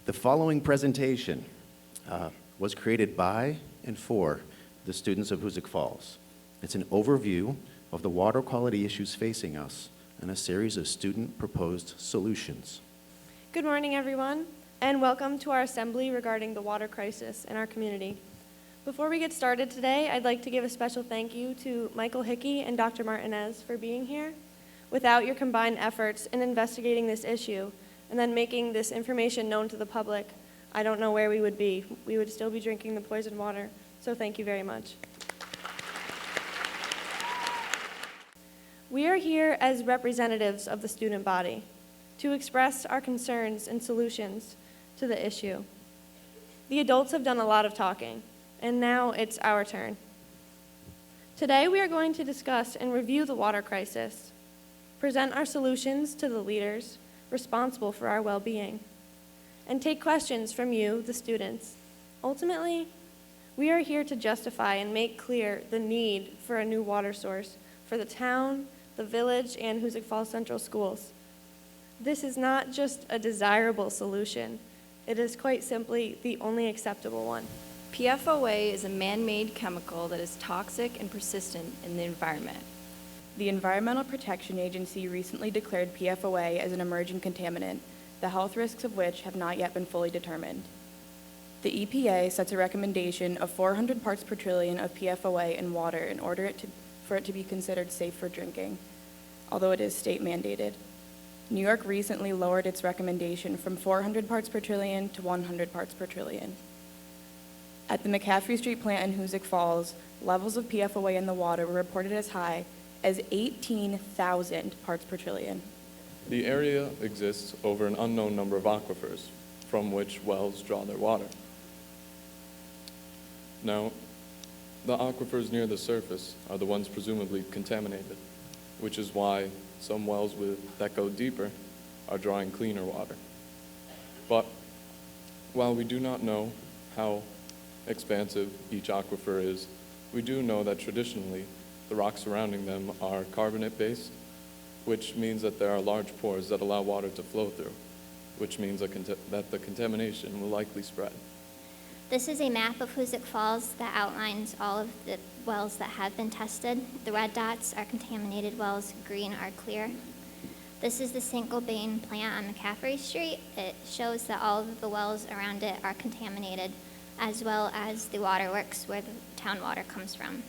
The following presentation was created by and for the students of Hoosick Falls. It's an overview of the water quality issues facing us and a series of student-proposed solutions. Good morning, everyone, and welcome to our assembly regarding the water crisis in our community. Before we get started today, I'd like to give a special thank you to Michael Hickey and Dr. Martinez for being here. Without your combined efforts in investigating this issue and then making this information known to the public, I don't know where we would be. We would still be drinking the poisoned water, so thank you very much. We are here as representatives of the student body to express our concerns and solutions to the issue. The adults have done a lot of talking, and now it's our turn. Today we are going to discuss and review the water crisis, present our solutions to the leaders responsible for our well-being, and take questions from you, the students. Ultimately, we are here to justify and make clear the need for a new water source for the town, the village, and Hoosick Falls Central Schools. This is not just a desirable solution. It is quite simply the only acceptable one. PFOA is a man-made chemical that is toxic and persistent in the environment. The Environmental Protection Agency recently declared PFOA as an emerging contaminant, the health risks of which have not yet been fully determined. The EPA sets a recommendation of 400 parts per trillion of PFOA in water in order for it to be considered safe for drinking, although it is state mandated. New York recently lowered its recommendation from 400 parts per trillion to 100 parts per trillion. At the McCaffrey Street plant in Hoosick Falls, levels of PFOA in the water were reported as high as 18,000 parts per trillion. The area exists over an unknown number of aquifers from which wells draw their water. Now, the aquifers near the surface are the ones presumably contaminated, which is why some wells that go deeper are drawing cleaner water. But while we do not know how expansive each aquifer is, we do know that traditionally the rocks surrounding them are carbonate-based, which means that there are large pores that allow water to flow through, which means that the contamination will likely spread. This is a map of Hoosick Falls that outlines all of the wells that have been tested. The red dots are contaminated wells, green are clear. This is the St. Gobain plant on McCaffrey Street. It shows that all of the wells around it are contaminated, as well as the waterworks where the town water comes from.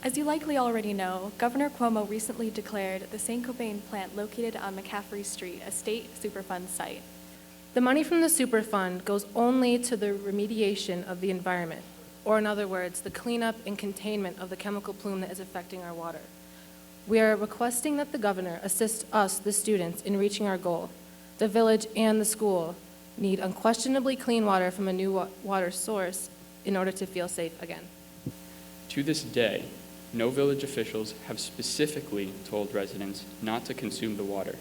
As you likely already know, Governor Cuomo recently declared the St. Gobain plant located on McCaffrey Street a state Superfund site. The money from the Superfund goes only to the remediation of the environment, or in other words, the cleanup and containment of the chemical plume that is affecting our water. We are requesting that the governor assist us, the students, in reaching our goal. The village and the school need unquestionably clean water from a new water source in order to feel safe again. To this day, no village officials have specifically told residents not to consume the water.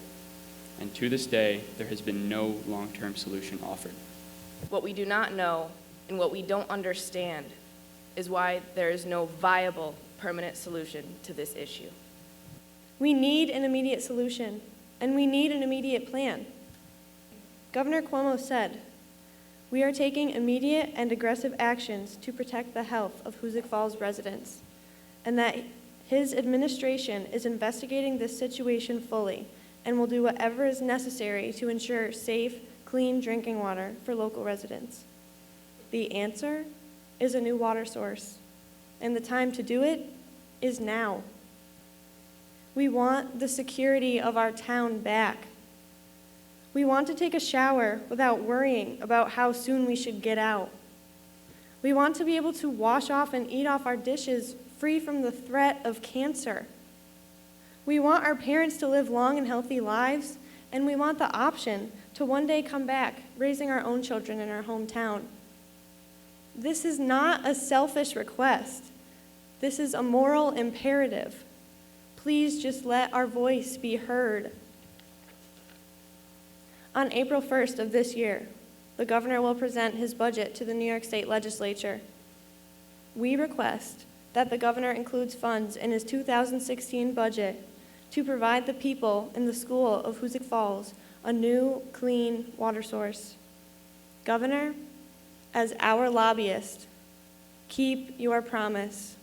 And to this day, there has been no long-term solution offered. What we do not know and what we don't understand is why there is no viable permanent solution to this issue. We need an immediate solution, and we need an immediate plan. Governor Cuomo said, "We are taking immediate and aggressive actions to protect the health of Hoosick Falls residents, and that his administration is investigating this situation fully and will do whatever is necessary to ensure safe, clean drinking water for local residents." The answer is a new water source, and the time to do it is now. We want the security of our town back. We want to take a shower without worrying about how soon we should get out. We want to be able to wash off and eat off our dishes free from the threat of cancer. We want our parents to live long and healthy lives, and we want the option to one day come back, raising our own children in our hometown. This is not a selfish request. This is a moral imperative. Please just let our voice be heard. On April 1st of this year, the governor will present his budget to the New York State Legislature. We request that the governor includes funds in his 2016 budget to provide the people in the school of Hoosick Falls a new, clean water source. Governor, as our lobbyist, keep your promise.